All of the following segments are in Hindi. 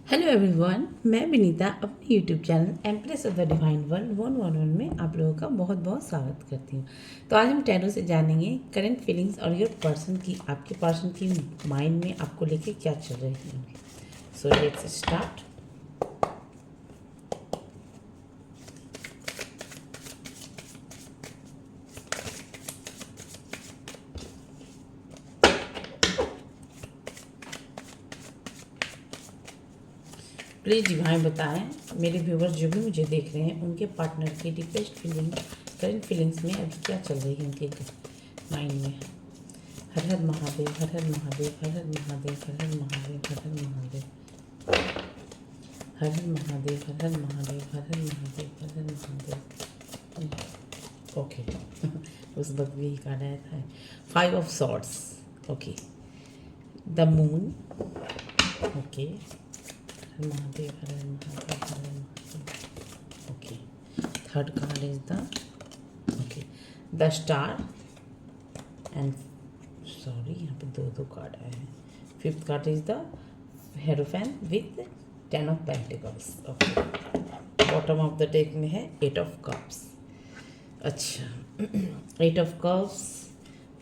हेलो एवरीवन, मैं विनीता अपने YouTube channel empress of the divine world 111 में आप लोगों का बहुत बहुत स्वागत करती हूँ। तो आज हम टैरो से जानेंगे करंट फीलिंग्स और योर पर्सन की, आपके पर्सन की माइंड में आपको लेके क्या चल रही है। So let's start. Please divine बताएं मेरे व्यूवर्स जो भी मुझे देख रहे हैं उनके पार्टनर की डीपेस्ट फीलिंग, करंट फीलिंग्स में अभी क्या चल रही है उनके माइंड में। हर हर महादेव, हर हर महादेव, हर हर महादेव, हर हर महादेव, हर हर महादेव, हर हर महादेव, हर हर महादेव, हर हर महादेव, हर हर महादेव। ओके उस वक्त भी कार्ड आया था 5 of swords. Okay, the moon. Okay, her Mahadev, her her Mahadev, her her Mahadev. Okay, third card is the the star and sorry यहाँ पे दो कार्ड आए हैं। Fifth card is the hierophant with 10 of pentacles. Okay, bottom of the deck में है 8 ऑफ कप्स। अच्छा 8 of cups,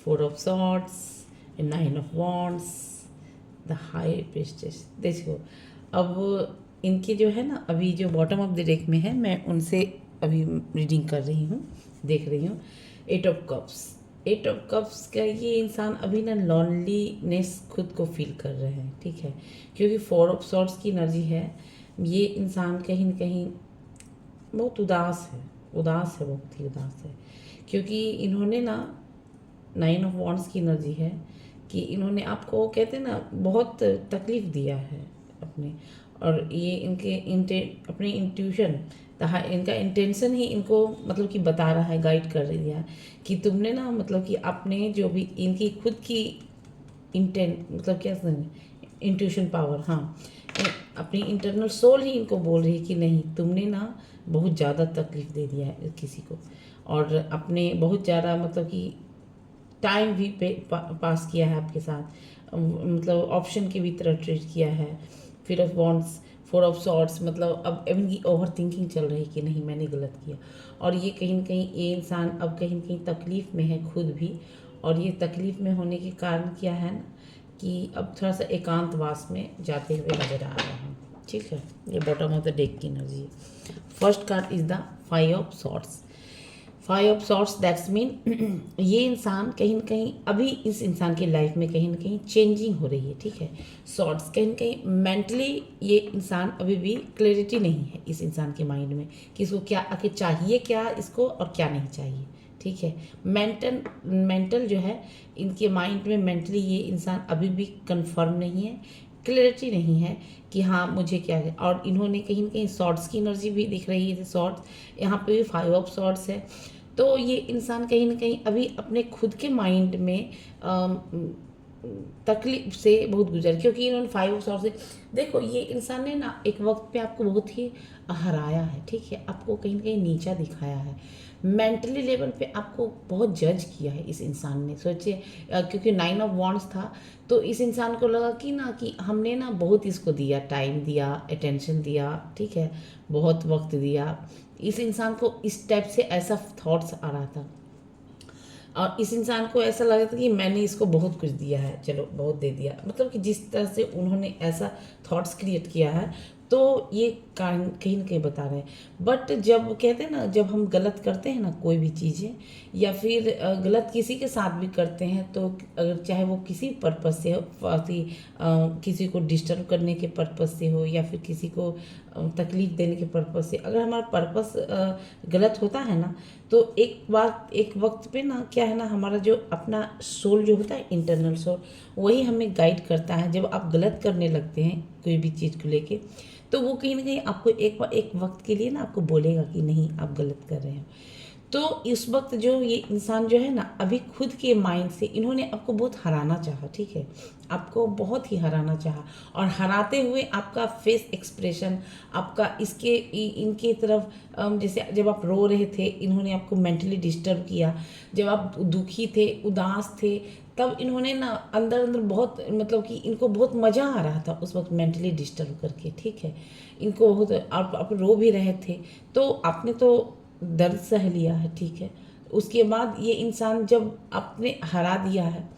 4 of swords, 9 of wands, the high priestess. देखो अब इनके जो है ना, अभी जो बॉटम ऑफ द डेक में है, मैं उनसे अभी रीडिंग कर रही हूँ, देख रही हूँ। 8 ऑफ कप्स, 8 ऑफ कप्स का ये इंसान अभी ना लॉनलीनेस खुद को फील कर रहे हैं, ठीक है, क्योंकि 4 ऑफ सॉर्ड्स की एनर्जी है। ये इंसान कहीं न कहीं बहुत उदास है, बहुत ही उदास है, क्योंकि इन्होंने ना 9 ऑफ वॉन्ड्स की एनर्जी है कि इन्होंने आपको, कहते हैं ना, बहुत तकलीफ़ दिया है अपने, और ये इनके अपने इंट्यूशन, इनका इंटेंशन ही इनको मतलब कि बता रहा है, गाइड कर दिया है कि तुमने ना, मतलब कि अपने जो भी इनकी खुद की मतलब क्या इंट्यूशन पावर, हाँ, अपनी इंटरनल सोल ही इनको बोल रही है कि नहीं, तुमने ना बहुत ज़्यादा तकलीफ़ दे दिया है किसी को, और अपने बहुत ज़्यादा मतलब कि टाइम भी पास किया है आपके साथ, मतलब ऑप्शन की भी तरह ट्रीट किया है। फिर ऑफ वॉन्ड्स, 4 ऑफ सॉर्ड्स, मतलब अब इनकी ओवर थिंकिंग चल रही कि नहीं मैंने गलत किया, और ये कहीं ना कहीं ये इंसान अब कहीं ना कहीं तकलीफ़ में है खुद भी, और ये तकलीफ़ में होने के कारण क्या है ना कि अब थोड़ा सा एकांतवास में जाते हुए नज़र आ रहा है, ठीक है। ये बॉटम ऑफ द डेक की एनर्जी है। First card is the 5 of swords. 5 of swords that's mean ये इंसान कहीं ना कहीं, अभी इस इंसान की लाइफ में कहीं ना कहीं चेंजिंग हो रही है, ठीक है। सॉर्ट्स कहीं ना कहीं मेंटली ये इंसान अभी भी क्लैरिटी नहीं है इस इंसान के माइंड में कि इसको क्या आखिर चाहिए, क्या इसको और क्या नहीं चाहिए, ठीक है। मेंटल जो है इनके माइंड में, मेंटली ये इंसान अभी भी कंफर्म नहीं है, क्लैरिटी नहीं है कि हाँ मुझे क्या है। और इन्होंने कहीं ना कहीं सॉर्ट्स की एनर्जी भी दिख रही है, सॉर्ट्स यहाँ पे भी 5 ऑफ सॉर्ट्स है। तो ये इंसान कहीं ना कहीं अभी अपने खुद के माइंड में तकलीफ से बहुत गुजर, क्योंकि इन्होंने 5 ऑफ सॉर्ट्स से, देखो ये इंसान ने ना एक वक्त पे आपको बहुत ही हराया है, ठीक है, आपको कहीं ना कहीं नीचा दिखाया है, मेंटली लेवल पे आपको बहुत जज किया है इस इंसान ने। सोचिए क्योंकि 9 ऑफ वॉन्ड्स था, तो इस इंसान को लगा कि ना कि हमने ना बहुत इसको दिया, टाइम दिया, अटेंशन दिया, ठीक है, बहुत वक्त दिया। इस इंसान को इस टाइप से ऐसा थॉट्स आ रहा था, और इस इंसान को ऐसा लगा था कि मैंने इसको बहुत कुछ दिया है, चलो बहुत दे दिया, मतलब कि जिस तरह से उन्होंने ऐसा थॉट्स क्रिएट किया है, तो ये कहीं ना कहीं बता रहे हैं। बट जब कहते हैं ना, जब हम गलत करते हैं ना कोई भी चीज़ें, या फिर गलत किसी के साथ भी करते हैं, तो अगर चाहे वो किसी पर्पज़ से हो, किसी को डिस्टर्ब करने के पर्पज़ से हो, या फिर किसी को तकलीफ़ देने के पर्पज़ से, अगर हमारा पर्पज़ गलत होता है ना, तो एक वक्त पे ना क्या है ना, हमारा जो अपना सोल जो होता है, इंटरनल सोल, वही हमें गाइड करता है। जब आप गलत करने लगते हैं कोई भी चीज़ को लेके, तो वो कहीं ना कहीं आपको एक वक्त के लिए ना आपको बोलेगा कि नहीं आप गलत कर रहे हैं। तो इस वक्त जो ये इंसान जो है ना, अभी खुद के माइंड से इन्होंने आपको बहुत हराना चाहा, ठीक है, आपको बहुत ही हराना चाहा, और हराते हुए आपका फेस एक्सप्रेशन, आपका इनके तरफ, जैसे जब आप रो रहे थे, इन्होंने आपको मेंटली डिस्टर्ब किया, जब आप दुखी थे, उदास थे, तब इन्होंने ना अंदर अंदर बहुत मतलब कि इनको बहुत मज़ा आ रहा था उस वक्त मेंटली डिस्टर्ब करके, ठीक है। इनको बहुत आप रो भी रहे थे, तो आपने तो दर्द सह लिया है, ठीक है। उसके बाद ये इंसान जब आपने हरा दिया है,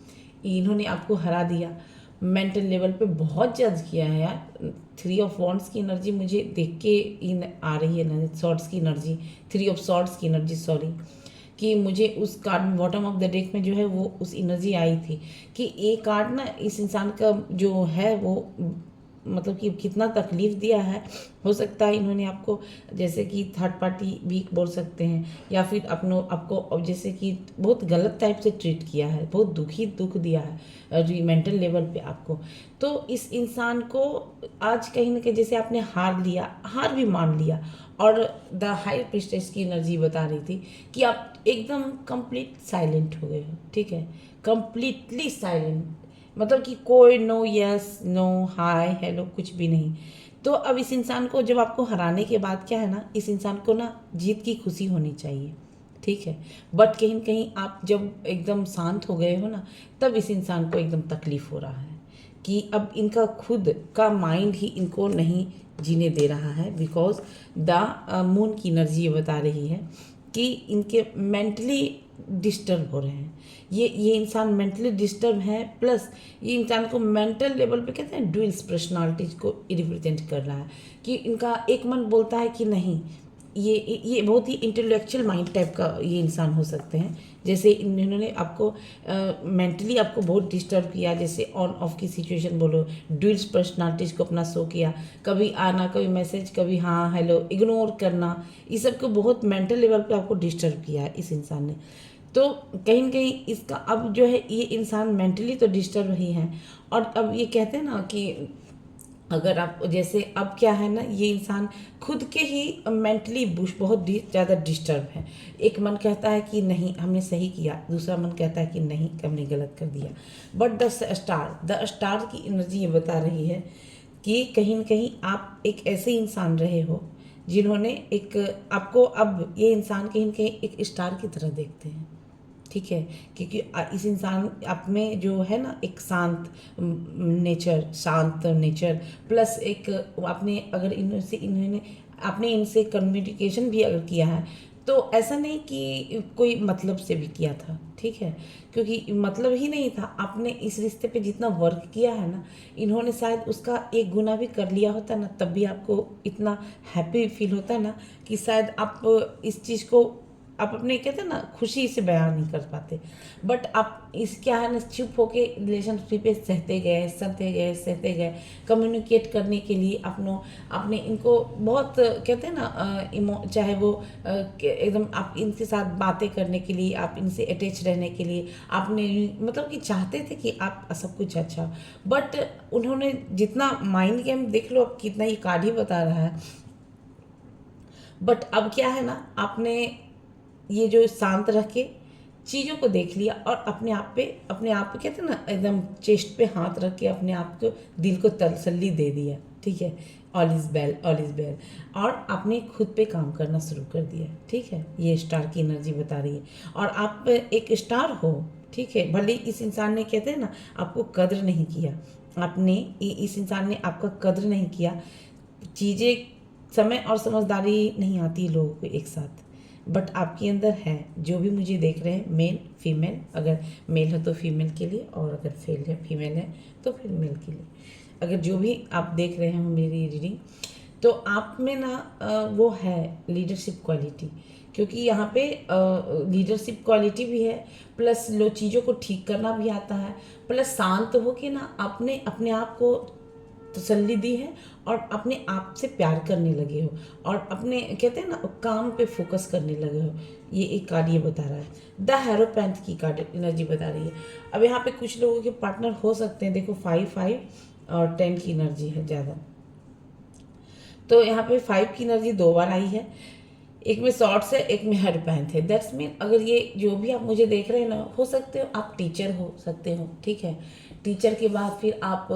इन्होंने आपको हरा दिया, मेंटल लेवल पे बहुत जज किया है यार। 3 ऑफ वॉन्ड्स की एनर्जी मुझे देख के इन आ रही है ना, सॉर्ड्स की एनर्जी, 3 ऑफ सॉर्ड्स की एनर्जी, सॉरी, कि मुझे उस कार्ड में बॉटम ऑफ द डेक में जो है वो उस एनर्जी आई थी कि ये कार्ड ना इस इंसान का जो है वो मतलब कि कितना तकलीफ़ दिया है। हो सकता है इन्होंने आपको जैसे कि थर्ड पार्टी भी बोल सकते हैं, या फिर अपनों आपको जैसे कि बहुत गलत टाइप से ट्रीट किया है, बहुत दुख दिया है मेंटल लेवल पे आपको। तो इस इंसान को आज कहीं ना कहीं जैसे आपने हार भी मान लिया, और द हाई प्रिस्टेस की एनर्जी बता रही थी कि आप एकदम कंप्लीट साइलेंट हो गए हो, ठीक है, कंप्लीटली साइलेंट, मतलब कि कोई no yes no hi hello कुछ भी नहीं। तो अब इस इंसान को जब आपको हराने के बाद क्या है ना, इस इंसान को ना जीत की खुशी होनी चाहिए, ठीक है। बट कहीं कहीं आप जब एकदम शांत हो गए हो ना, तब इस इंसान को एकदम तकलीफ हो रहा है कि अब इनका खुद का माइंड ही इनको नहीं जीने दे रहा है, बिकॉज द मून की एनर्जी ये बता रही है कि इनके मेंटली डिस्टर्ब हो रहे हैं। ये इंसान मेंटली डिस्टर्ब है, प्लस ये इंसान को मेंटल लेवल पे कहते हैं ड्यूल्स पर्सनालिटीज को रिप्रेजेंट कर रहा है कि इनका एक मन बोलता है कि नहीं, ये बहुत ही इंटेलेक्चुअल माइंड टाइप का ये इंसान हो सकते हैं। जैसे इन्होंने आपको मेंटली आपको बहुत डिस्टर्ब किया, जैसे ऑन ऑफ की सिचुएशन बोलो, ड्यूल्स पर्सनालिटीज को अपना शो किया, कभी आना कभी मैसेज कभी हाँ हेलो इग्नोर करना, ये सब को बहुत मेंटल लेवल पे आपको डिस्टर्ब किया है इस इंसान ने। तो कहीं न कहीं इसका अब जो है ये इंसान मेंटली तो डिस्टर्ब ही है, और अब ये कहते हैं ना कि अगर आप जैसे अब क्या है ना, ये इंसान खुद के ही मेंटली बहुत ज़्यादा डिस्टर्ब है। एक मन कहता है कि नहीं हमने सही किया, दूसरा मन कहता है कि नहीं हमने गलत कर दिया। बट द स्टार की एनर्जी ये बता रही है कि कहीं न कहीं आप एक ऐसे इंसान रहे हो जिन्होंने एक आपको, अब ये इंसान कहीं न कहीं एक स्टार की तरह देखते हैं, ठीक है। क्योंकि इस इंसान आप में जो है ना एक शांत नेचर प्लस एक आपने अगर इन्होंने आपने इनसे कम्युनिकेशन भी अगर किया है, तो ऐसा नहीं कि कोई मतलब से भी किया था, ठीक है, क्योंकि मतलब ही नहीं था। आपने इस रिश्ते पे जितना वर्क किया है ना, इन्होंने शायद उसका 1 गुना भी कर लिया होता ना, तब भी आपको इतना हैप्पी फील होता ना कि शायद आप इस चीज़ को आप अपने कहते हैं ना खुशी से बयान नहीं कर पाते। बट आप इस क्या है ना, चुप होके रिलेशनशिप पे सहते गए कम्युनिकेट करने के लिए आपने इनको बहुत कहते हैं ना चाहे वो एकदम आप इनके साथ बातें करने के लिए, आप इनसे अटैच रहने के लिए आपने मतलब कि चाहते थे कि आप सब कुछ अच्छा। बट उन्होंने जितना माइंड गेम देख लो अब कितना ये कार्ड ही बता रहा है। बट अब क्या है ना, आपने ये जो शांत रख के चीज़ों को देख लिया और अपने आप पे कहते हैं ना एकदम चेस्ट पे हाथ रख के अपने आप को दिल को तसल्ली दे दिया, ठीक है, all is well all is well, और आपने खुद पे काम करना शुरू कर दिया, ठीक है। ये स्टार की एनर्जी बता रही है, और आप एक स्टार हो, ठीक है। भले इस इंसान ने कहते हैं ना आपको कद्र नहीं किया, इस इंसान ने आपका कद्र नहीं किया। चीज़ें समय और समझदारी नहीं आती लोगों को एक साथ, बट आपके अंदर है। जो भी मुझे देख रहे हैं मेल फीमेल, अगर मेल है तो फीमेल के लिए, और अगर फीमेल है तो फिर मेल के लिए। अगर जो भी आप देख रहे हो मेरी रीडिंग, तो आप में ना वो है लीडरशिप क्वालिटी, क्योंकि यहाँ पे लीडरशिप क्वालिटी भी है, प्लस लो चीज़ों को ठीक करना भी आता है, प्लस शांत हो के ना आपने अपने आप को तसल्ली दी है, और अपने आप से प्यार करने लगे हो, और अपने कहते हैं ना काम पे फोकस करने लगे हो। ये एक कार्ड ये बता रहा है, द हेरोपैंथ की कार्ड एनर्जी बता रही है। अब यहाँ पे कुछ लोगों के पार्टनर हो सकते हैं, देखो 5 और 10 की एनर्जी है ज़्यादा। तो यहाँ पे 5 की एनर्जी 2 बार आई है, एक में शॉर्ट्स है एक में हेरोपैंथ है। दैट्स मीन अगर ये जो भी आप मुझे देख रहे हैं ना, हो सकते हो आप टीचर हो सकते हो, ठीक है, टीचर के बाद फिर आप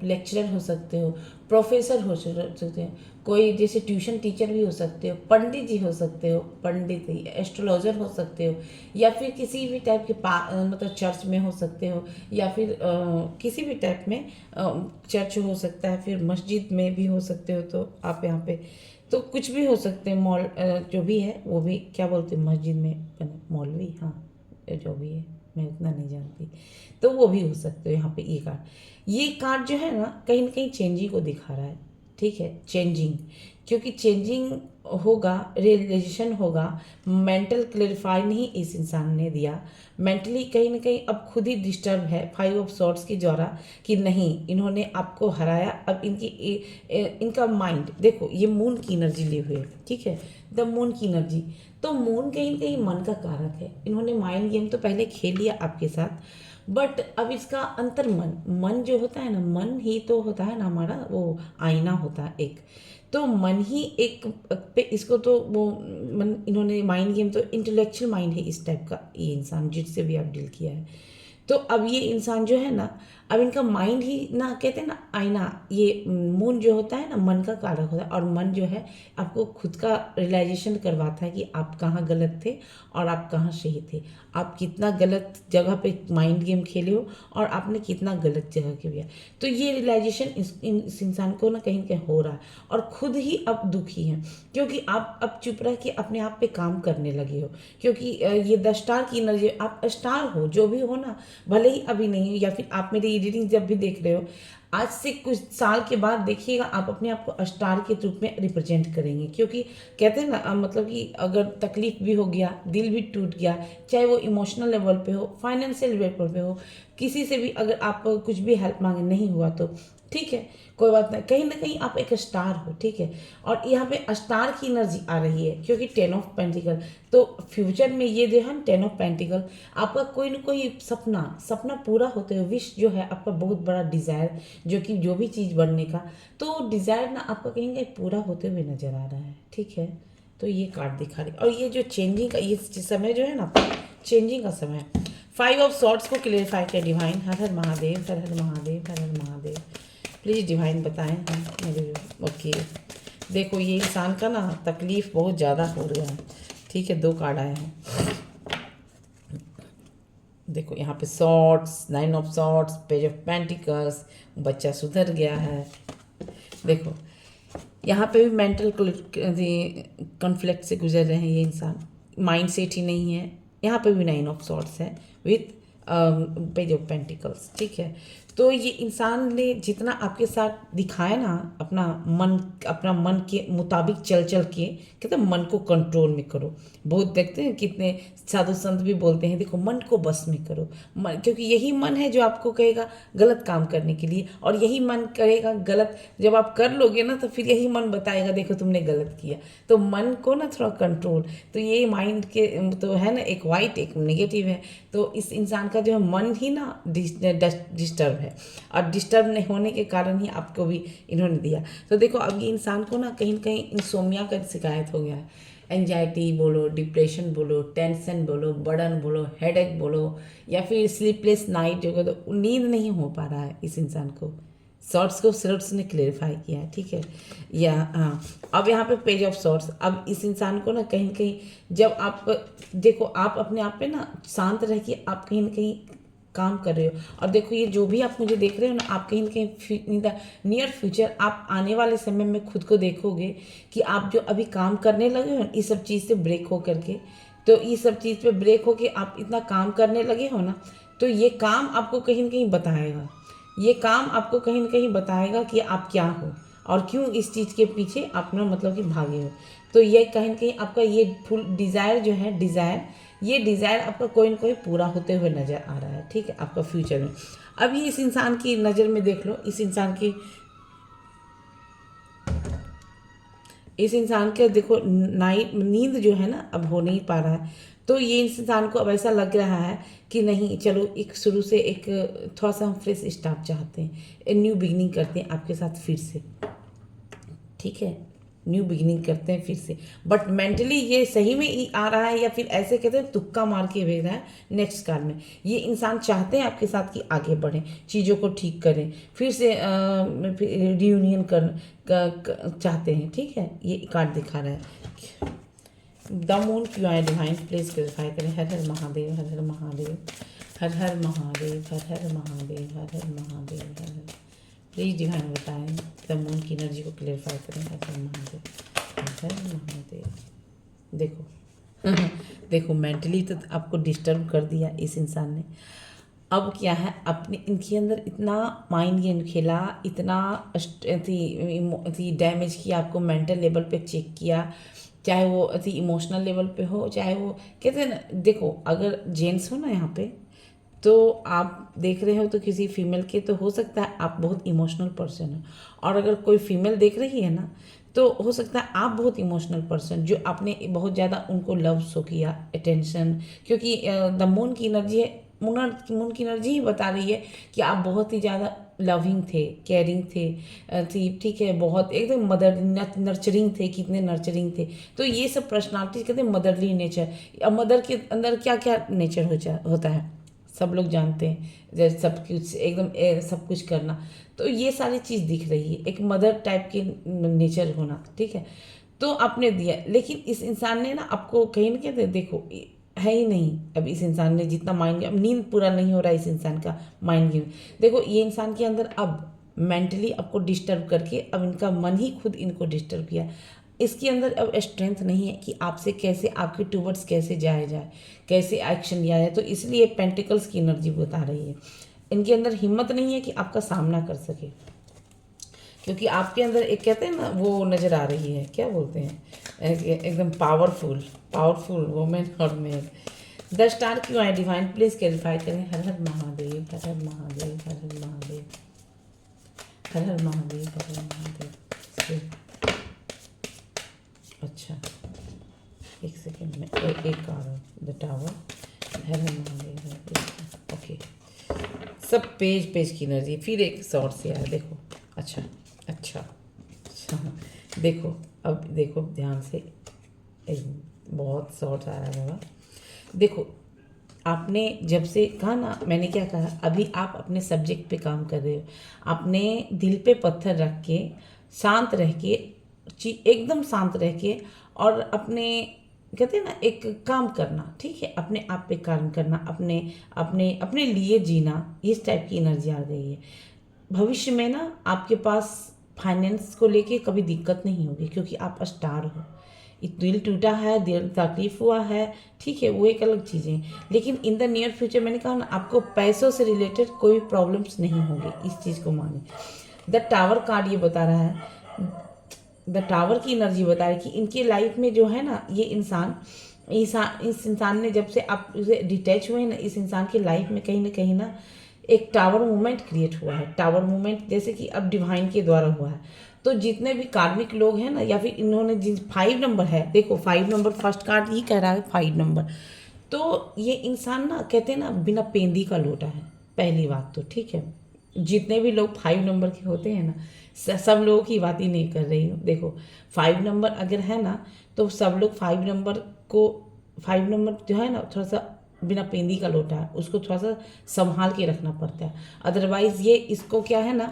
लेक्चरर हो सकते हो, प्रोफेसर हो सकते हो, कोई जैसे ट्यूशन टीचर भी हो सकते हो, पंडित जी हो सकते हो, पंडित ही एस्ट्रोलॉजर हो सकते हो, या फिर किसी भी टाइप के मतलब चर्च में हो सकते हो, या फिर किसी भी टाइप में चर्च हो सकता है, फिर मस्जिद में भी हो सकते हो। तो आप यहाँ पे तो कुछ भी हो सकते हैं, मॉल जो भी है वो भी क्या बोलते हैं मस्जिद में, मौलवी, हाँ जो भी है मैं उतना नहीं जानती, तो वो भी हो सकते हो यहाँ पे। ये कार्ड जो है ना कहीं चेंजिंग को दिखा रहा है, ठीक है, चेंजिंग, क्योंकि चेंजिंग होगा, रियलाइजेशन होगा, मेंटल क्लैरिफाई नहीं इस इंसान ने दिया, मेंटली कहीं ना कहीं अब खुद ही डिस्टर्ब है 5 ऑफ सॉर्ड्स के द्वारा कि नहीं इन्होंने आपको हराया। अब इनका माइंड देखो, ये मून की एनर्जी लिए हुए, ठीक है, द मून की एनर्जी। तो मून कहीं ना कहीं मन का कारक है, इन्होंने माइंड गेम तो पहले खेल लिया आपके साथ, बट अब इसका अंतर मन जो होता है ना, मन ही तो होता है ना हमारा, वो आईना होता है एक, तो मन ही एक पे इसको तो वो मन, इन्होंने माइंड गेम तो इंटेलेक्चुअल माइंड है इस टाइप का ये इंसान जिससे भी आप डील किया है। तो अब ये इंसान जो है ना, अब इनका माइंड ही ना, कहते हैं ना आईना, ये मून जो होता है ना मन का कारक होता है, और मन जो है आपको खुद का रियलाइजेशन करवाता है कि आप कहाँ गलत थे और आप कहाँ सही थे, आप कितना गलत जगह पे माइंड गेम खेले हो और आपने कितना गलत जगह किया। तो ये रियलाइजेशन इस इंसान को ना कहीं कहीं हो रहा है, और खुद ही अब दुखी हैं, क्योंकि आप अब चुप रह के अपने आप पे काम करने लगे हो, क्योंकि ये 10 स्टार की एनर्जी, आप स्टार हो जो भी हो ना, भले ही अभी नहीं हो, या फिर आप मेरी रीडिंग जब भी देख रहे हो, आज से कुछ साल के बाद देखिएगा आप अपने आप को स्टार के रूप में रिप्रेजेंट करेंगे, क्योंकि कहते हैं ना मतलब कि अगर तकलीफ भी हो गया, दिल भी टूट गया, चाहे वो इमोशनल लेवल पे हो, फाइनेंशियल लेवल पे हो, किसी से भी अगर आप कुछ भी हेल्प मांगे नहीं हुआ तो ठीक है, कोई बात नहीं, कहीं ना कहीं आप एक स्टार हो, ठीक है। और यहाँ पे स्टार की एनर्जी आ रही है, क्योंकि 10 ऑफ पेंटिकल, तो फ्यूचर में ये जो है 10 ऑफ पेंटिकल, आपका कोई ना कोई सपना पूरा होते हुए, विश जो है आपका बहुत बड़ा डिज़ायर, जो कि जो भी चीज़ बनने का, तो डिज़ायर ना आपका कहीं कहीं पूरा होते हुए नज़र आ रहा है, ठीक है। तो ये कार्ड दिखा रही, और ये जो चेंजिंग का ये समय जो है ना, चेंजिंग का समय, 5 ऑफ सॉर्ड्स को क्लियरिफाई किया divine. Her her Mahadev, her her Mahadev, her her Mahadev, please divine बताएं मेरे। ओके, देखो ये इंसान का ना तकलीफ़ बहुत ज़्यादा हो रहा है, ठीक है, 2 कार्ड आए हैं, देखो यहाँ पे swords, 9 of swords, page of pentacles, बच्चा सुधर गया है, देखो यहाँ पे भी मेंटल कॉन्फ्लिक्ट से गुजर रहे हैं ये इंसान, माइंड सेट ही नहीं है। यहाँ पे भी 9 ऑफ सॉर्ड्स है विथ पेज ऑफ पेंटिकल्स, ठीक है। तो ये इंसान ने जितना आपके साथ दिखाया ना, अपना मन के मुताबिक चल के, कहते हैं मन को कंट्रोल में करो। बहुत देखते हैं कितने साधु संत भी बोलते हैं देखो मन को बस में करो, क्योंकि यही मन है जो आपको कहेगा गलत काम करने के लिए, और यही मन करेगा गलत, जब आप कर लोगे ना तो फिर यही मन बताएगा देखो तुमने गलत किया। तो मन को ना थोड़ा कंट्रोल, तो ये माइंड के तो है ना, एक वाइट एक नेगेटिव है, तो इस इंसान का जो है मन ही ना डिस्टर्ब है, और डिस्टर्ब नहीं होने के कारण ही आपको भी इन्होंने दिया। तो देखो अब ये इंसान को ना कहीं इंसोमिया का शिकायत हो गया है, एंजाइटी बोलो, डिप्रेशन बोलो, टेंशन बोलो, बर्डन बोलो, हेडेक बोलो, या फिर स्लीपलेस नाइट जो तो नींद नहीं हो पा रहा है इस इंसान को। शॉर्ट्स को शॉर्ट्स ने क्लेरिफाई किया है, ठीक है। या हाँ, अब यहाँ पे पेज ऑफ शॉर्ट्स, अब इस इंसान को ना कहीं जब आप देखो, आप अपने आप पे ना शांत रह के आप कहीं ना कहीं काम कर रहे हो, और देखो ये जो भी आप मुझे देख रहे हो ना, आप कहीं ना कहीं नियर फ्यूचर, आप आने वाले समय में खुद को देखोगे कि आप जो अभी काम करने लगे हो इस सब चीज़ से ब्रेक हो करके, तो इस सब चीज़ पे ब्रेक हो के आप इतना काम करने लगे हो ना, तो ये काम आपको कहीं ना कहीं बताएगा, ये काम आपको कहीं ना कहीं बताएगा कि आप क्या हो और क्यों इस चीज़ के पीछे अपना मतलब कि भागे हो। तो ये कहीं ना कहीं आपका ये फुल डिज़ायर जो है, ये डिज़ायर आपका कोई ना कोई पूरा होते हुए नज़र आ रहा है, ठीक है, आपका फ्यूचर में। अभी इस इंसान की नज़र में देख लो, इस इंसान के देखो नींद जो है ना अब हो नहीं पा रहा है, तो ये इंसान को अब ऐसा लग रहा है कि नहीं चलो एक शुरू से एक थोड़ा सा हम फ्रेश स्टार्ट चाहते हैं, न्यू बिगिनिंग करते हैं आपके साथ फिर से, ठीक है, न्यू बिगिनिंग करते हैं फिर से। बट मेंटली ये सही में ही आ रहा है या फिर ऐसे कहते हैं तुक्का मार के भेज रहा है नेक्स्ट कार्ड में। ये इंसान चाहते हैं आपके साथ कि आगे बढ़ें, चीज़ों को ठीक करें, फिर से रियूनियन चाहते हैं, ठीक है। ये कार्ड दिखा रहा है। द मून क्यों आए डिवाइन, प्लीज क्लैरिफाई करें। हर हर महादेव, हर हर महादेव, हर हर महादेव, हर हर महादेव, हर हर महादेव, हर हर। प्लीज डिवाइन बताएं, द मून की एनर्जी को क्लैरिफाई करें। हर हर महादेव, हर हर महादेव। देखो देखो मेंटली तो आपको डिस्टर्ब कर दिया इस इंसान ने। अब क्या है, अपने इनके अंदर इतना माइंड गेम खेला, इतना थी डैमेज किया, आपको मेंटल लेवल पे चेक किया, चाहे वो अति इमोशनल लेवल पे हो, चाहे वो कहते हैं ना, देखो अगर जेंट्स हो ना यहाँ पे, तो आप देख रहे हो तो किसी फीमेल के, तो हो सकता है आप बहुत इमोशनल पर्सन हो, और अगर कोई फीमेल देख रही है ना, तो हो सकता है आप बहुत इमोशनल पर्सन, जो आपने बहुत ज़्यादा उनको लव शो किया, अटेंशन, क्योंकि द मून की एनर्जी है, मून की एनर्जी ही बता रही है कि आप बहुत ही ज़्यादा लविंग थे, केयरिंग थी, ठीक है, बहुत एकदम मदर नर्चरिंग थे, कितने नर्चरिंग थे। तो ये सब पर्सनालिटी कहते हैं मदरली नेचर। अब मदर के अंदर क्या क्या नेचर होता है सब लोग जानते हैं, जैसे सब कुछ एकदम सब कुछ करना, तो ये सारी चीज़ दिख रही है, एक मदर टाइप की नेचर होना, ठीक है। तो आपने दिया, लेकिन इस इंसान ने ना आपको कहीं ना कहीं देखो है ही नहीं। अब इस इंसान ने जितना माइंड, अब नींद पूरा नहीं हो रहा है इस इंसान का माइंड गेम। देखो ये इंसान के अंदर अब मेंटली आपको डिस्टर्ब करके, अब इनका मन ही खुद इनको डिस्टर्ब किया। इसके अंदर अब स्ट्रेंथ नहीं है कि आपसे कैसे, आपके टूवर्ड्स कैसे जाया जाए, कैसे एक्शन लिया जाए। तो इसलिए पेंटिकल्स की एनर्जी बता रही है, इनके अंदर हिम्मत नहीं है कि आपका सामना कर सके, क्योंकि आपके अंदर एक कहते हैं ना वो नज़र आ रही है, क्या बोलते हैं, एकदम पावरफुल वुमेन और मेन। द स्टार क्यों आए डिवाइन, प्लीज क्लैरिफाई करें। हर हर महादेव, हर हर महादेव, हर हर महादेव, हर हर महादेव, हर हर महादेव। अच्छा एक सेकेंड में एक आ रहा, the tower, her her Mahadev, okay. सब पेज की एनर्जी, फिर एक शॉर्ट से आया, देखो। अच्छा अच्छा अच्छा, देखो अब देखो ध्यान से, एक बहुत शॉर्ट आ रहा है बाबा। देखो आपने जब से कहा ना, मैंने क्या कहा, अभी आप अपने सब्जेक्ट पे काम कर रहे हो, आपने दिल पे पत्थर रख के, शांत रह के, एकदम शांत रह के, और अपने कहते हैं ना एक काम करना, ठीक है, अपने आप पे काम करना, अपने अपने अपने लिए जीना, इस टाइप की एनर्जी आ गई है। भविष्य में ना आपके पास फाइनेंस को लेके कभी दिक्कत नहीं होगी, क्योंकि आप स्टार हो। दिल टूटा है, दिल तकलीफ हुआ है, ठीक है, वो एक अलग चीज़ें, लेकिन इन द नियर फ्यूचर मैंने कहा ना, आपको पैसों से रिलेटेड कोई प्रॉब्लम्स नहीं होंगे, इस चीज़ को माने। द टावर कार्ड ये बता रहा है, द टावर की एनर्जी बता रही है कि इनके लाइफ में जो है ना, ये इस इंसान ने जब से आप उसे डिटैच हुए ना, इस इंसान की लाइफ में कहीं ना एक टावर मूवमेंट क्रिएट हुआ है। टावर मूवमेंट जैसे कि अब डिवाइन के द्वारा हुआ है। तो जितने भी कार्मिक लोग हैं ना, या फिर इन्होंने जिन 5 नंबर है, देखो 5 नंबर फर्स्ट कार्ड ही कह रहा है 5 नंबर। तो ये इंसान ना कहते हैं ना बिना पेंदी का लोटा है, पहली बात तो, ठीक है। जितने भी लोग 5 नंबर के होते हैं ना, सब लोगों की बात ही नहीं कर रही हूँ। देखो 5 नंबर अगर है ना, तो सब लोग 5 नंबर को, 5 नंबर जो है ना, थोड़ा सा बिना पेंदी का लोटा है, उसको थोड़ा सा संभाल के रखना पड़ता है। अदरवाइज ये इसको क्या है ना,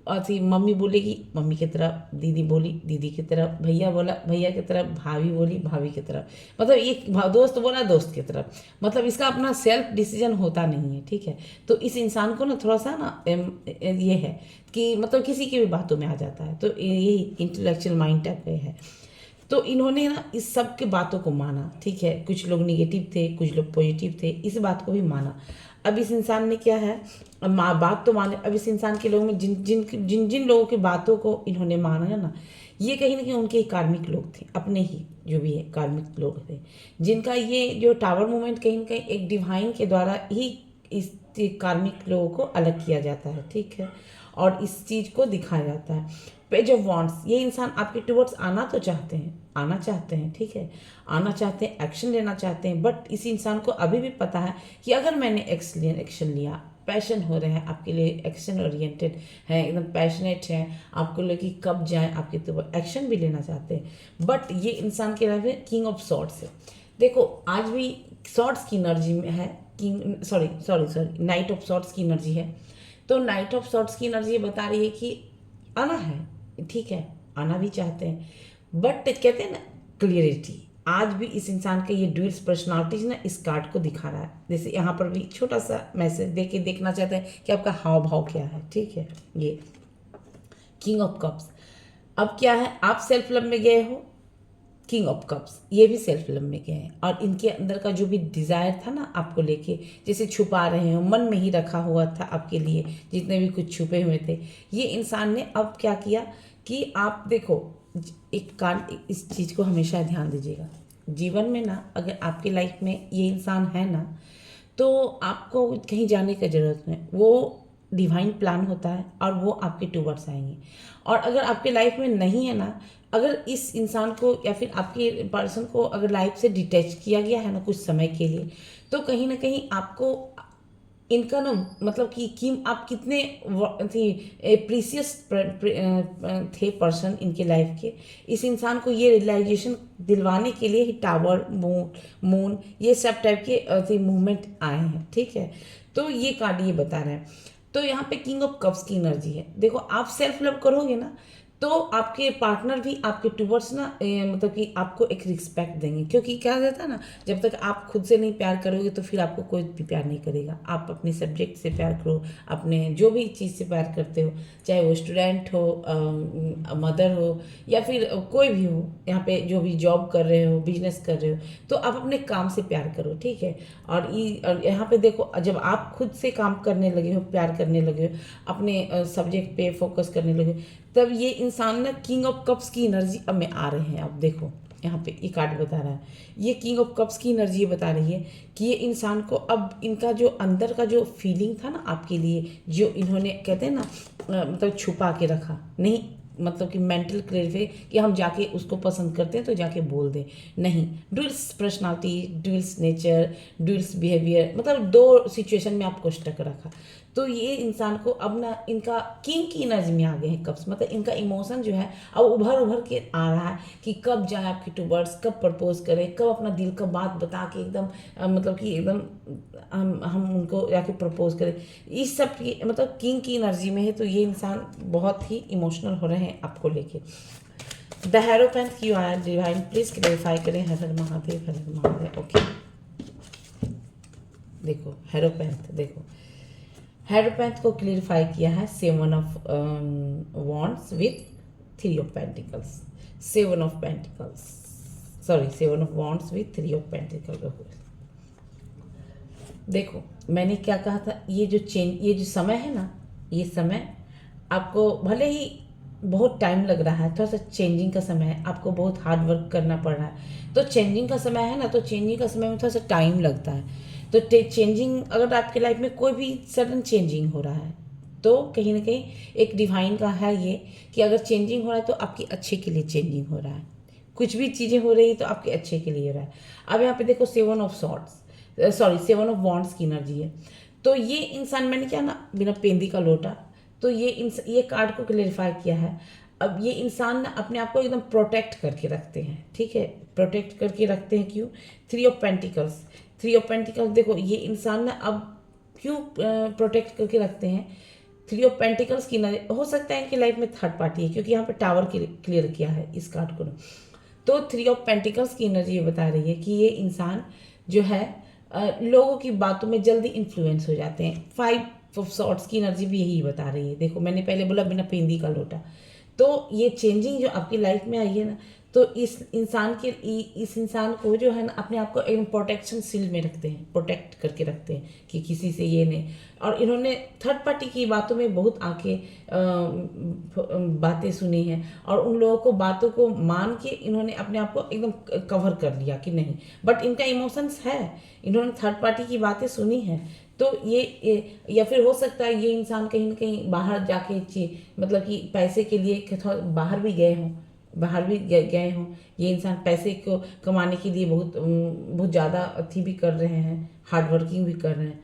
ऐसी मम्मी बोलेगी मम्मी की तरफ, दीदी बोली दीदी की तरफ, भैया बोला भैया की तरफ, भाभी बोली भाभी की तरफ, मतलब एक दोस्त बोला दोस्त की तरफ, मतलब इसका अपना सेल्फ डिसीजन होता नहीं है, ठीक है। तो इस इंसान को ना थोड़ा सा ना ये है कि मतलब किसी की भी बातों में आ जाता है, तो यही इंटेलेक्चुअल माइंड टाइप का है। तो इन्होंने ना इस सब के बातों को माना, ठीक है। कुछ लोग निगेटिव थे, कुछ लोग पॉजिटिव थे, इस बात को भी माना। अब इस इंसान ने क्या है, बात तो माने। अब इस इंसान के लोगों में जिन लोगों की बातों को इन्होंने माना है ना, ये कहीं ना कहीं उनके ही कार्मिक लोग थे, अपने ही जो भी है कार्मिक लोग थे, जिनका ये जो टावर मूवमेंट कहीं ना कहीं एक डिवाइन के द्वारा ही इस कार्मिक लोगों को अलग किया जाता है, ठीक है, और इस चीज़ को दिखाया जाता है। पेज ऑफ वॉन्ड्स, ये इंसान आपके टुवर्ड्स आना तो चाहते हैं, ठीक है, आना चाहते हैं, एक्शन लेना चाहते हैं, बट इस इंसान को अभी भी पता है कि अगर मैंने एक्शन लिया, पैशन हो रहे हैं आपके लिए, एक्शन ओरिएंटेड हैं, एकदम पैशनेट हैं आपको लोग कि कब जाएं आपके तो एक्शन भी लेना चाहते हैं। बट ये इंसान के लाइफ में किंग ऑफ सॉर्ट्स है। देखो आज भी सॉर्ट्स की एनर्जी में है, king sorry knight of swords की एनर्जी है। तो नाइट ऑफ सॉर्ट्स की एनर्जी ये बता रही है कि आना है, ठीक है, आना भी चाहते हैं, बट कहते हैं ना क्लियरिटी, आज भी इस इंसान के ये ड्यूल्स पर्सनालिटीज ना इस कार्ड को दिखा रहा है। जैसे यहाँ पर भी छोटा सा मैसेज दे के देखना चाहते हैं कि आपका हाव भाव क्या है, ठीक है। ये किंग ऑफ कप्स, अब क्या है, आप सेल्फ लव में गए हो, किंग ऑफ कप्स ये भी सेल्फ लव में गए हैं, और इनके अंदर का जो भी डिज़ायर था ना आपको लेके, जैसे छुपा रहे हो, मन में ही रखा हुआ था आपके लिए, जितने भी कुछ छुपे हुए थे, ये इंसान ने अब क्या किया कि आप देखो एक कार्ड, इस चीज़ को हमेशा ध्यान दीजिएगा जीवन में ना, अगर आपकी लाइफ में ये इंसान है ना, तो आपको कहीं जाने की ज़रूरत नहीं, वो डिवाइन प्लान होता है और वो आपके टूवर्ड्स आएंगे। और अगर आपके लाइफ में नहीं है ना, अगर इस इंसान को या फिर आपके पर्सन को अगर लाइफ से डिटैच किया गया है ना कुछ समय के लिए, तो कहीं ना कहीं आपको इनका ना मतलब कि आप कितने प्रीसियस थे पर्सन इनके लाइफ के, इस इंसान को ये रियलाइजेशन दिलवाने के लिए ही टावर, मून ये सब टाइप के मूवमेंट आए हैं, ठीक है। तो ये कार्ड ये बता रहे हैं। तो यहाँ पे किंग ऑफ कप्स की एनर्जी है। देखो आप सेल्फ लव करोगे ना, तो आपके पार्टनर भी आपके टूवर्ड्स ना मतलब कि आपको एक रिस्पेक्ट देंगे, क्योंकि क्या रहता है ना, जब तक आप खुद से नहीं प्यार करोगे तो फिर आपको कोई भी प्यार नहीं करेगा। आप अपने सब्जेक्ट से प्यार करो, अपने जो भी चीज़ से प्यार करते हो, चाहे वो स्टूडेंट हो, मदर हो, या फिर कोई भी हो, यहाँ पे जो भी जॉब कर रहे हो, बिजनेस कर रहे हो, तो आप अपने काम से प्यार करो, ठीक है। और यहाँ पे देखो जब आप खुद से काम करने लगे हो, प्यार करने लगे हो, अपने सब्जेक्ट पे फोकस करने लगे, तब ये इंसान ना किंग ऑफ कप्स की एनर्जी अब में आ रहे हैं। अब देखो यहाँ पे ये कार्ड बता रहा है, ये किंग ऑफ कप्स की एनर्जी बता रही है कि ये इंसान को अब इनका जो अंदर का जो फीलिंग था ना आपके लिए, जो इन्होंने कहते हैं ना मतलब छुपा के रखा नहीं, मतलब कि मेंटल क्लेरिफाई कि हम जाके उसको पसंद करते हैं तो जाके बोल दें, नहीं, duels personality, duels nature, duels behaviour, मतलब दो सिचुएशन में आपको स्टक रखा। तो ये इंसान को अब ना इनका किंग की एनर्जी में आ गए हैं कप्स, मतलब इनका इमोशन जो है अब उभर के आ रहा है कि कब जाए आपके टूवर्ड्स, कब प्रपोज करें, कब अपना दिल का बात बता के एकदम मतलब कि एकदम हम उनको जाके प्रपोज करें, इस सब की मतलब किंग की एनर्जी में है। तो ये इंसान बहुत ही इमोशनल हो रहे हैं आपको लेके। द हेरोपेंथ क्यों आया डिवाइन, प्लीज क्लैरिफाई करें। हर हर महादेव, हर हर महादेव। ओके देखो हेरोपेंथ, देखो हेरोपेंथ को क्लियरिफाई किया है 7 of wands with 3 of pentacles, 7 of pentacles, sorry 7 of wands with 3 of pentacles. देखो मैंने क्या कहा था, ये जो समय है ना, ये समय आपको भले ही बहुत टाइम लग रहा है, थोड़ा सा चेंजिंग का समय है, आपको बहुत हार्ड वर्क करना पड़ रहा है। तो चेंजिंग का समय है ना, तो चेंजिंग का समय में थोड़ा सा टाइम लगता है। तो चेंजिंग, अगर आपके लाइफ में कोई भी सडन चेंजिंग हो रहा है, तो कहीं ना कहीं एक डिवाइन का है ये कि अगर चेंजिंग हो रहा है तो आपके अच्छे के लिए चेंजिंग हो रहा है। कुछ भी चीज़ें हो रही है तो आपके अच्छे के लिए हो रहा है। अब यहाँ पे देखो 7 of swords, sorry 7 of wands की एनर्जी है। तो ये इंसान, मैंने क्या ना बिना पेंदी का लोटा, तो ये कार्ड को क्लेरिफाई किया है। अब ये इंसान ना अपने आप को एकदम प्रोटेक्ट करके रखते हैं, ठीक है, प्रोटेक्ट करके रखते हैं। क्यों? 3 ऑफ पेंटिकल्स, 3 ऑफ पेंटिकल्स, देखो ये इंसान ना अब क्यों प्रोटेक्ट करके रखते हैं। 3 ऑफ पेंटिकल्स की ना, हो सकता है इनकी लाइफ में थर्ड पार्टी है, क्योंकि यहाँ पे टावर क्लियर किया है इस कार्ड को। तो 3 ऑफ पेंटिकल्स की एनर्जी ये बता रही है कि ये इंसान जो है लोगों की बातों में जल्दी इन्फ्लुएंस हो जाते हैं। 5 ऑफ सॉर्ट्स की एनर्जी भी यही बता रही है। देखो मैंने पहले बोला बिना पेंदी का लोटा, तो ये चेंजिंग जो आपकी लाइफ में आई है ना, तो इस इंसान को जो है ना अपने आप को एक प्रोटेक्शन सील में रखते हैं, प्रोटेक्ट करके रखते हैं कि किसी से ये नहीं। और इन्होंने थर्ड पार्टी की बातों में बहुत आके बातें सुनी हैं, और उन लोगों को बातों को मान के इन्होंने अपने आप को एकदम कवर कर लिया कि नहीं, बट इनका इमोशंस है, इन्होंने थर्ड पार्टी की बातें सुनी हैं। तो ये या फिर हो सकता है ये इंसान कहीं ना कहीं बाहर जाके मतलब कि पैसे के लिए थोड़ा बाहर भी गए हों, ये इंसान पैसे को कमाने के लिए बहुत ज़्यादा अथी भी कर रहे हैं, हार्ड वर्किंग भी कर रहे हैं।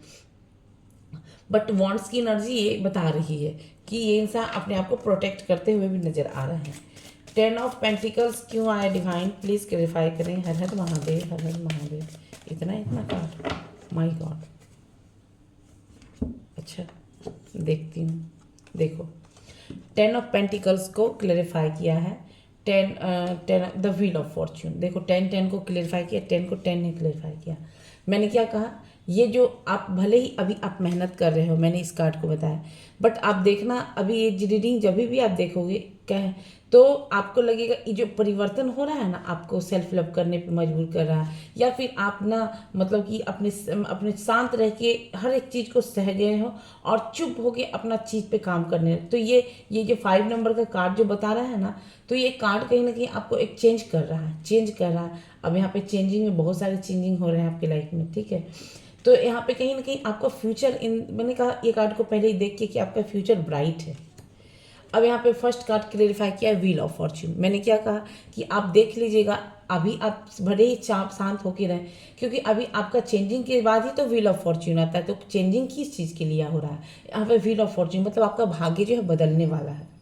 बट वॉन्ट्स की एनर्जी ये बता रही है कि ये इंसान अपने आप को प्रोटेक्ट करते हुए भी नजर आ रहे हैं। 10 ऑफ पेंटिकल्स क्यों आया डिवाइन, प्लीज क्लेरिफाई करें। हर हर महादेव, हर हर महादेव। इतना कार्ड, माय गॉड। अच्छा देखती हूँ। देखो 10 ऑफ पेंटिकल्स को क्लेरिफाई किया है। 10 द व्हील ऑफ फॉर्च्यून। देखो 10 को क्लेरिफाई किया, 10 को 10 ने क्लेरिफाई किया। मैंने क्या कहा, ये जो आप भले ही अभी आप मेहनत कर रहे हो, मैंने इस कार्ड को बताया, बट आप देखना अभी ये रीडिंग जब भी आप देखोगे क्या है, तो आपको लगेगा ये जो परिवर्तन हो रहा है ना, आपको सेल्फ लव करने पे मजबूर कर रहा है, या फिर आप ना मतलब कि अपने अपने शांत रह के हर एक चीज़ को सह गए हो और चुप होके अपना चीज़ पे काम करने। तो ये जो 5 नंबर का कार्ड जो बता रहा है ना, तो ये कार्ड कहीं ना कहीं आपको एक चेंज कर रहा है, चेंज कर रहा है। अब यहाँ पे चेंजिंग में बहुत सारे चेंजिंग हो रहे हैं आपकी लाइफ में, ठीक है। तो यहाँ पे कहीं ना कहीं आपका फ्यूचर मैंने कहा ये कार्ड को पहले ही देख के कि आपका फ्यूचर ब्राइट है। अब यहाँ पे फर्स्ट कार्ड क्लेरिफाई किया है व्हील ऑफ फॉर्च्यून। मैंने क्या कहा कि आप देख लीजिएगा, अभी आप भले ही चाप शांत होकर रहें, क्योंकि अभी आपका चेंजिंग के बाद ही तो व्हील ऑफ फॉर्च्यून आता है। तो चेंजिंग किस चीज़ के लिए हो रहा है, यहाँ पे व्हील ऑफ फॉर्च्यून मतलब आपका भाग्य जो है बदलने वाला है।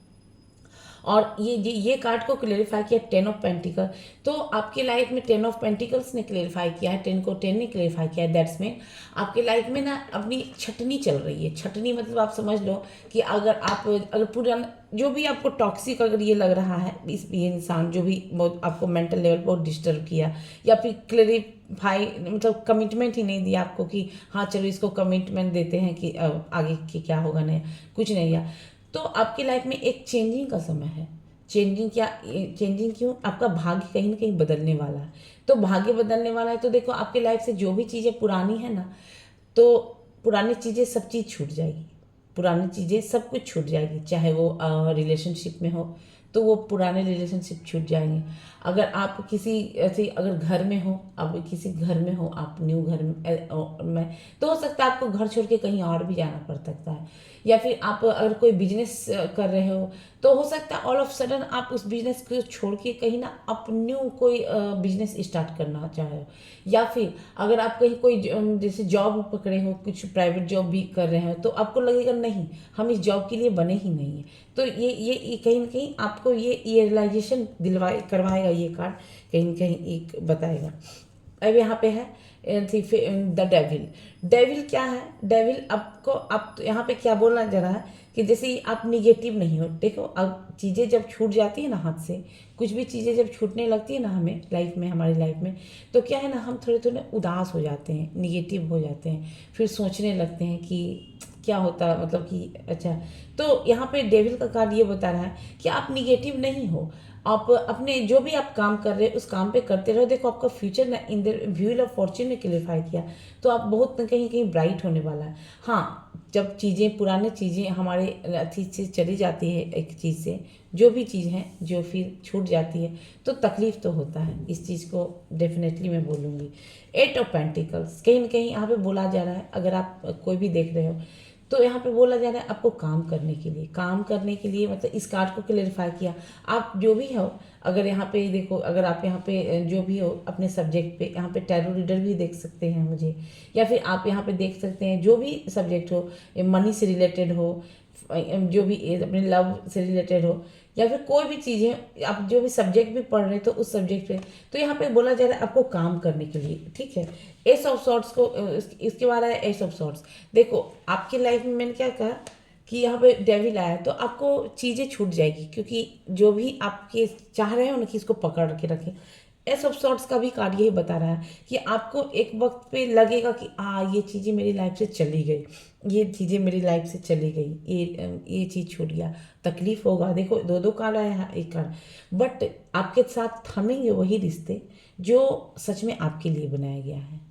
और ये कार्ड को क्लेरिफाई किया 10 ऑफ पेंटिकल। तो आपकी लाइफ में 10 ऑफ पेंटिकल्स ने क्लेरिफाई किया है, 10 को 10 ने क्लेरिफाई किया है। दैट्स मीन आपकी लाइफ में ना अपनी छटनी चल रही है। छटनी मतलब आप समझ लो कि अगर पूरा जो भी आपको टॉक्सिक अगर ये लग रहा है, ये इंसान जो भी बहुत आपको मेंटल लेवल पर बहुत डिस्टर्ब किया, या फिर क्लेरिफाई मतलब कमिटमेंट ही नहीं दिया आपको कि हाँ चलो इसको कमिटमेंट देते हैं कि आगे की क्या होगा, नहीं कुछ नहीं दिया, तो आपकी लाइफ में एक चेंजिंग का समय है। चेंजिंग क्यों, आपका भाग्य कहीं ना कहीं बदलने वाला है। तो भाग्य बदलने वाला है तो देखो आपकी लाइफ से जो भी चीज़ें पुरानी है ना, तो पुरानी चीज़ें सब चीज़ छूट जाएगी। पुरानी चीज़ें सब कुछ छूट जाएगी, चाहे वो रिलेशनशिप में हो तो वो पुराने रिलेशनशिप छूट जाएंगे। अगर आप किसी ऐसे अगर घर में हो, अब किसी घर में हो आप न्यू घर में, तो हो सकता है आपको घर छोड़ के कहीं और भी जाना पड़ सकता है। या फिर आप अगर कोई बिजनेस कर रहे हो तो हो सकता है ऑल ऑफ सडन आप उस बिजनेस को छोड़ के कहीं ना आप न्यू कोई बिजनेस स्टार्ट करना चाहे हो। या फिर अगर आप कहीं कोई जैसे जॉब पकड़े हो, कुछ प्राइवेट जॉब भी कर रहे हो, तो आपको लगेगा नहीं हम इस जॉब के लिए बने ही नहीं है। तो ये कहीं ना कहीं आपको ये रियलाइजेशन करवाएगा ये कार्ड, कहीं ना कहीं एक बताएगा। अब यहाँ पे है द डेविल। डेविल क्या है, डेविल आपको आप यहाँ पे क्या बोलना जा रहा है कि जैसे आप निगेटिव नहीं हो। देखो अब चीज़ें जब छूट जाती है ना हाथ से, कुछ भी चीज़ें जब छूटने लगती है ना हमें लाइफ में, हमारी लाइफ में, तो क्या है ना हम थोड़े थोड़े उदास हो जाते हैं, निगेटिव हो जाते हैं, फिर सोचने लगते हैं कि क्या होता मतलब कि अच्छा। तो यहाँ पे डेविल का कार्ड ये बता रहा है कि आप निगेटिव नहीं हो, आप अपने जो भी आप काम कर रहे हैं उस काम पे करते रहो। देखो आपका फ्यूचर ना in the wheel of Fortune ने क्लेरिफाई किया, तो आप बहुत कहीं कहीं ब्राइट होने वाला है। हाँ जब चीज़ें पुरानी चीज़ें हमारे अच्छी से चली जाती है, एक चीज़ से जो भी चीज़ है जो फिर छूट जाती है तो तकलीफ तो होता है, इस चीज़ को डेफिनेटली मैं बोलूँगी। 8 ऑफ पेंटिकल्स कहीं ना कहीं यहाँ पे बोला जा रहा है, अगर आप कोई भी देख रहे हो तो यहाँ पे बोला जा रहा है आपको काम करने के लिए मतलब इस कार्ड को क्लेरिफाई किया। आप जो भी हो, अगर यहाँ पे देखो, अगर आप यहाँ पे जो भी हो अपने सब्जेक्ट पे, यहाँ पे टैरो रीडर भी देख सकते हैं मुझे, या फिर आप यहाँ पे देख सकते हैं जो भी सब्जेक्ट हो, मनी से रिलेटेड हो, जो भी अपने लव से रिलेटेड हो, या फिर कोई भी चीज़ है, आप जो भी सब्जेक्ट भी पढ़ रहे हैं तो उस सब्जेक्ट पे, तो यहाँ पे बोला जा रहा है आपको काम करने के लिए, ठीक है। एस ऑफ सॉर्ट्स को इसके बाद आया एस ऑफ सॉर्ट्स। देखो आपकी लाइफ में मैंने क्या कहा कि यहाँ पे डेविल आया तो आपको चीज़ें छूट जाएगी, क्योंकि जो भी आपके चाह रहे हो ना कि इसको पकड़ के रखें। एस ऑफ सॉर्ट्स का भी कार्ड यही बता रहा है कि आपको एक वक्त पे लगेगा कि ये चीज़ें मेरी लाइफ से चली गई, ये चीज़ें मेरी लाइफ से चली गई, ये चीज़ छूट गया, तकलीफ होगा। देखो दो कार्ड आया है, एक कार्ड, बट आपके साथ थमेंगे वही रिश्ते जो सच में आपके लिए बनाया गया है,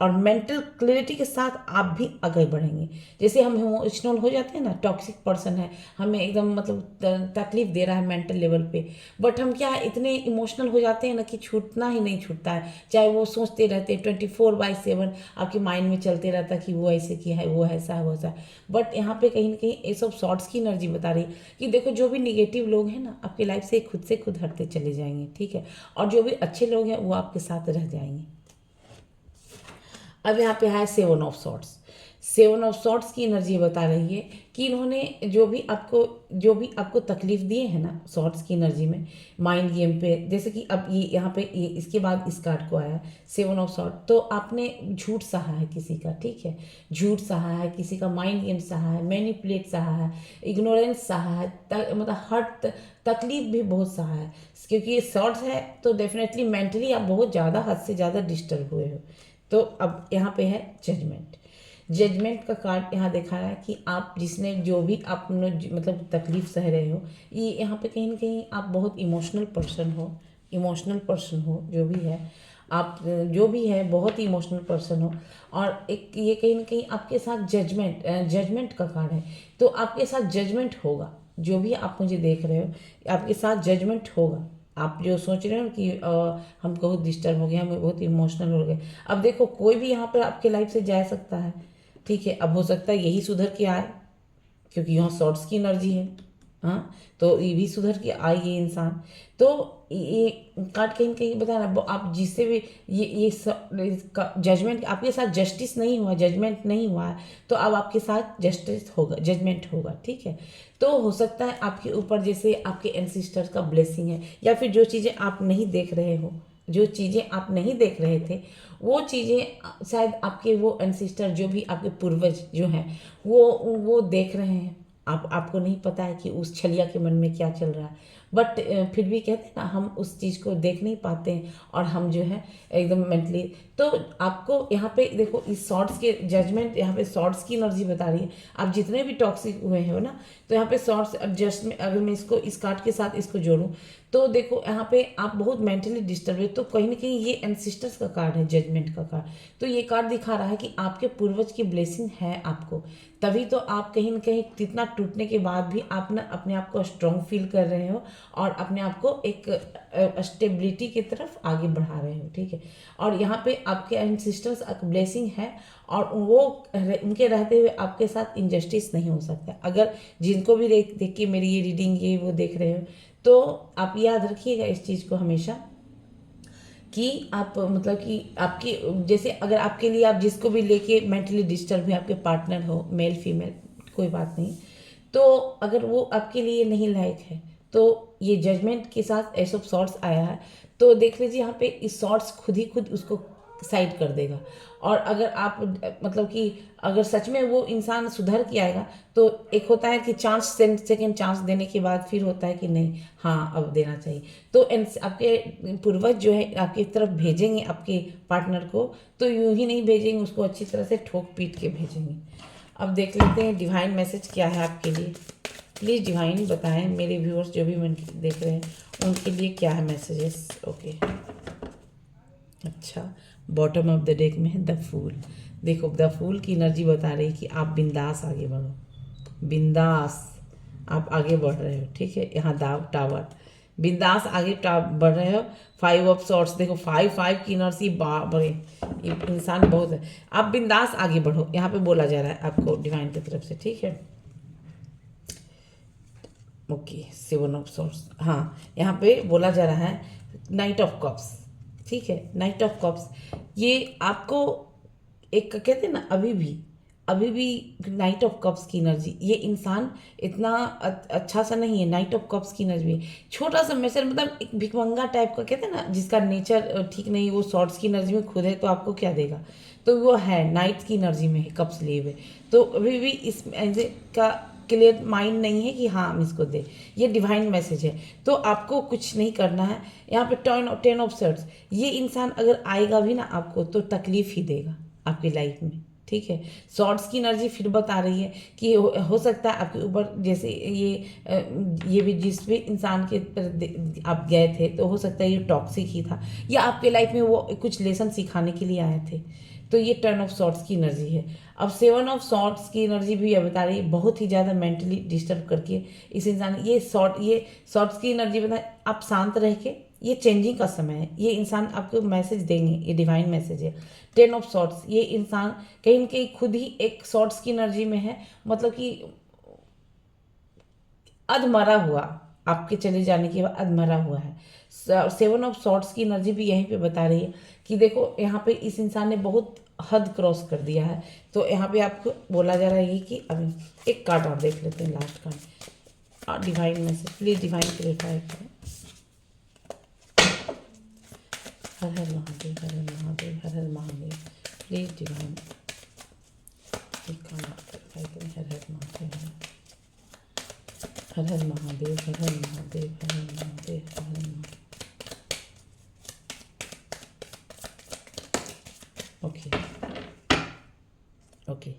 और मेंटल क्लैरिटी के साथ आप भी आगे बढ़ेंगे। जैसे हम इमोशनल हो जाते हैं ना, टॉक्सिक पर्सन है, हमें एकदम मतलब तकलीफ दे रहा है मेंटल लेवल पे, बट हम क्या है इतने इमोशनल हो जाते हैं ना कि छूटना ही नहीं छूटता है। चाहे वो सोचते रहते हैं 24/7 आपके माइंड में चलते रहता है कि वो ऐसे किया है, वो ऐसा है, वो ऐसा है। बट यहाँ पे कहीं ना कहीं ये सब शॉर्ट्स की एनर्जी बता रही है कि देखो जो भी निगेटिव लोग हैं ना आपकी लाइफ से खुद हटते चले जाएंगे, ठीक है, और जो भी अच्छे लोग हैं वो आपके साथ रह जाएंगे। अब यहाँ पे है 7 of swords. Seven of swords की एनर्जी बता रही है कि इन्होंने जो भी आपको तकलीफ दिए हैं ना सॉर्ट्स की एनर्जी में, माइंड गेम पे, जैसे कि अब ये यहाँ पे ये इसके बाद इस कार्ड को आया सेवन ऑफ सॉर्ट, तो आपने झूठ सहा है किसी का, ठीक है, झूठ सहा है किसी का, माइंड गेम सहा है, मैनिपुलेट सहा है, इग्नोरेंस सहा है, मतलब हर्ट तकलीफ भी बहुत सहा है, क्योंकि ये शॉर्ट्स है तो डेफिनेटली मेंटली आप बहुत ज़्यादा हद से ज़्यादा डिस्टर्ब हुए हो। तो अब यहाँ पे है जजमेंट। जजमेंट का कार्ड यहाँ दिखा रहा है कि आप जिसने जो भी आपने मतलब तकलीफ सह रहे हो, ये यहाँ पे कहीं ना कहीं आप बहुत इमोशनल पर्सन हो, जो भी है आप, जो भी है बहुत ही इमोशनल पर्सन हो, और एक ये कहीं ना कहीं आपके साथ जजमेंट का कार्ड है, तो आपके साथ जजमेंट होगा, जो भी आप मुझे देख रहे हो आपके साथ जजमेंट होगा। आप जो सोच रहे हो कि हम बहुत डिस्टर्ब हो गए, हम बहुत इमोशनल हो गए, अब देखो कोई भी यहाँ पर आपके लाइफ से जा सकता है, ठीक है, अब हो सकता है यही सुधर के आए, क्योंकि यहाँ शॉर्ट्स की एनर्जी है, हाँ, तो ये भी सुधर के आए ये इंसान। तो ये कार्ड कहीं कहीं बता रहा है आप जिससे भी ये जजमेंट आपके साथ जस्टिस नहीं हुआ, जजमेंट नहीं हुआ है, तो अब आपके साथ जस्टिस होगा, जजमेंट होगा, ठीक है। तो हो सकता है आपके ऊपर जैसे आपके एंसिस्टर्स का ब्लेसिंग है, या फिर जो चीज़ें आप नहीं देख रहे हो, जो चीज़ें आप नहीं देख रहे थे, वो चीज़ें शायद आपके वो एंसिस्टर जो भी आपके पूर्वज जो हैं वो देख रहे हैं, आपको नहीं पता है कि उस छलिया के मन में क्या चल रहा है, बट फिर भी कहते हैं ना हम उस चीज़ को देख नहीं पाते हैं, और हम जो है एकदम मेंटली, तो आपको यहाँ पे देखो इस शॉर्ट्स के जजमेंट, यहाँ पे शॉर्ट्स की एनर्जी बता रही है, आप जितने भी टॉक्सिक हुए हो ना, तो यहाँ पे शॉर्ट्स एडजस्टमेंट, अगर मैं इसको इस कार्ड के साथ इसको जोड़ूँ, तो देखो यहाँ पे आप बहुत मेंटली डिस्टर्ब है, तो कहीं ना कहीं ये एंसिस्टर्स का कार्ड है, जजमेंट का कार्ड, तो ये कार्ड दिखा रहा है कि आपके पूर्वज की ब्लेसिंग है आपको, तभी तो आप कहीं ना कहीं कितना टूटने के बाद भी आप ना अपने आप को स्ट्रॉन्ग फील कर रहे हो, और अपने आप को एक स्टेबिलिटी की तरफ आगे बढ़ा रहे हो, ठीक है। और यहाँ पे आपके एंसिस्टर्स ब्लेसिंग है, और वो उनके रहते हुए आपके साथ इनजस्टिस नहीं हो सकता। अगर जिनको भी देख के मेरी ये रीडिंग ये वो देख रहे हो, तो आप याद रखिएगा इस चीज़ को हमेशा, कि आप मतलब कि आपकी जैसे अगर आपके लिए आप जिसको भी लेके मेंटली डिस्टर्ब है, आपके पार्टनर हो मेल फीमेल कोई बात नहीं, तो अगर वो आपके लिए नहीं लायक है, तो ये जजमेंट के साथ एस ऑफ सॉर्ट्स आया है, तो देख लीजिए यहाँ पे इस सॉर्ट्स खुद उसको साइड कर देगा। और अगर आप मतलब कि अगर सच में वो इंसान सुधर के आएगा, तो एक होता है कि चांस, सेकेंड चांस देने के बाद फिर होता है कि नहीं हाँ अब देना चाहिए, तो आपके पूर्वज जो है आपकी तरफ भेजेंगे आपके पार्टनर को, तो यूं ही नहीं भेजेंगे उसको, अच्छी तरह से ठोक पीट के भेजेंगे। अब देख लेते हैं डिवाइन मैसेज क्या है आपके लिए। प्लीज़ डिवाइन बताएं मेरे व्यूअर्स जो भी मैं देख रहे हैं उनके लिए क्या है मैसेजेस। ओके, अच्छा, बॉटम ऑफ द डेक में है द फूल। देखो द फूल की एनर्जी बता रही है कि आप बिंदास आगे बढ़ो, बिंदास आप आगे बढ़ रहे हो, ठीक है। यहाँ दाव टावर, बिंदास आगे बढ़ रहे हो। फाइव ऑफ सॉर्ट्स, देखो फाइव की एनर्जी बड़े इंसान बहुत है, आप बिंदास आगे बढ़ो, यहाँ पे बोला जा रहा है आपको डिवाइन की तरफ से, ठीक है। ओके, सेवन ऑफ सॉर्ट्स, हाँ यहाँ पे बोला जा रहा है नाइट ऑफ कप्स, ठीक है, नाइट ऑफ कप्स, ये आपको एक कहते हैं ना अभी भी नाइट ऑफ कप्स की एनर्जी, ये इंसान इतना अच्छा सा नहीं है, नाइट ऑफ कप्स की एनर्जी छोटा सा मैसेज, मतलब एक भिखमंगा टाइप का, कहते हैं ना जिसका नेचर ठीक नहीं, वो शॉर्ट्स की एनर्जी में खुद है तो आपको क्या देगा, तो वो है नाइट की एनर्जी में है, कप्स लिए हुए, तो अभी भी इस का क्लियर माइंड नहीं है कि हाँ हम इसको दे, ये डिवाइन मैसेज है, तो आपको कुछ नहीं करना है। यहाँ पे टेन ऑफ सॉर्ट्स, ये इंसान अगर आएगा भी ना आपको तो तकलीफ ही देगा आपकी लाइफ में, ठीक है। सॉर्ट्स की एनर्जी फिर बता रही है कि हो सकता है आपके ऊपर जैसे ये भी जिस भी इंसान के आप गए थे, तो हो सकता है ये टॉक्सिक ही था, या आपके लाइफ में वो कुछ लेसन सिखाने के लिए आए थे, तो ये टर्न ऑफ सॉर्ट्स की एनर्जी है। अब सेवन ऑफ सॉर्ट्स की एनर्जी भी बता रही है बहुत ही ज़्यादा मेंटली डिस्टर्ब करके इस इंसान, ये सॉर्ट्स की एनर्जी बता, आप शांत रह के, ये चेंजिंग का समय है, ये इंसान आपको मैसेज देंगे, ये डिवाइन मैसेज है। टेन ऑफ सॉर्ट्स, ये इंसान कहीं न कहीं खुद ही एक सॉर्ट्स की एनर्जी में है, मतलब कि अधमरा हुआ, आपके चले जाने के बाद अधमरा हुआ है। सेवन ऑफ सॉर्ट्स की एनर्जी भी यहीं पे बता रही है कि देखो यहाँ पे इस इंसान ने बहुत हद क्रॉस कर दिया है। तो यहाँ पे आपको बोला जा रहा है ये कि अभी एक कार्ड और देख लेते हैं, last card divine message, please divine clarify करें। हर हर महादेव, हर हर महादेव, हर हर महादेव, प्लीज डिवाइन एक कार्ड क्लियरफाई करें। हर हर महादेव, हर हर महादेव, हर हर महादेव, हर हर महादेव, हर हर महादेव। ओके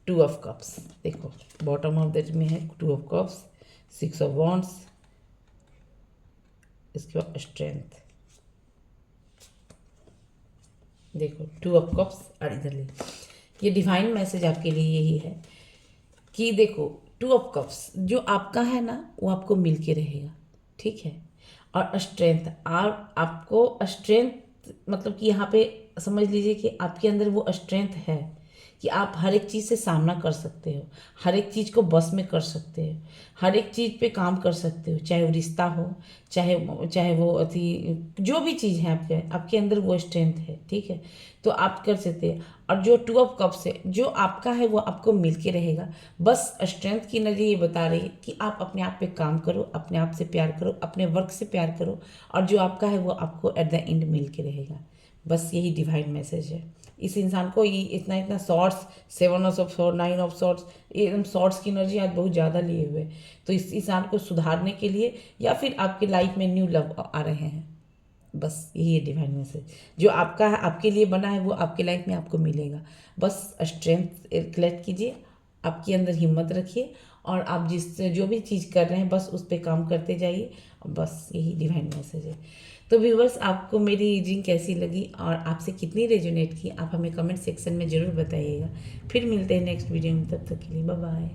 2 ऑफ कप्स, देखो बॉटम ऑफ दैट में है 2 ऑफ कप्स, 6 ऑफ वॉन्ड्स, इसके बाद स्ट्रेंथ, देखो 2 ऑफ कप्स। और इधर ले, ये डिवाइन मैसेज आपके लिए यही है कि देखो 2 ऑफ कप्स जो आपका है ना वो आपको मिल के रहेगा, ठीक है। और स्ट्रेंथ, आपको स्ट्रेंथ मतलब कि यहाँ पे समझ लीजिए कि आपके अंदर वो स्ट्रेंथ है कि आप हर एक चीज़ से सामना कर सकते हो, हर एक चीज़ को बस में कर सकते हो, हर एक चीज़ पे काम कर सकते हो, चाहे वो रिश्ता हो, चाहे वो अति जो भी चीज़ है आपके अंदर वो स्ट्रेंथ है, ठीक है। तो आप कर सकते हैं। और जो 2 ऑफ कप्स है जो आपका है वो आपको मिल के रहेगा। बस स्ट्रेंथ की एनर्जी ये बता रही है कि आप अपने आप पे काम करो, अपने आप से प्यार करो, अपने वर्क से प्यार करो, और जो आपका है वो आपको एट द एंड मिल के रहेगा। बस यही डिवाइन मैसेज है। इस इंसान को ये इतना shorts, 7 of short, 9 of shorts, एकदम शॉर्ट्स की एनर्जी आज बहुत ज़्यादा लिए हुए। तो इस इंसान को सुधारने के लिए या फिर आपके लाइफ में न्यू लव आ रहे हैं, बस यही है डिवाइन मैसेज। जो आपका है, आपके लिए बना है, वो आपके लाइफ में आपको मिलेगा। बस स्ट्रेंथ कलेक्ट कीजिए, आपके अंदर हिम्मत रखिए, और आप जो भी चीज़ कर रहे हैं बस उस पर काम करते जाइए। बस यही डिवाइन मैसेज है। तो व्यूअर्स, आपको मेरी रीडिंग कैसी लगी और आपसे कितनी रेजोनेट की, आप हमें कमेंट सेक्शन में ज़रूर बताइएगा। फिर मिलते हैं नेक्स्ट वीडियो में, तब तक के लिए बाय बाय।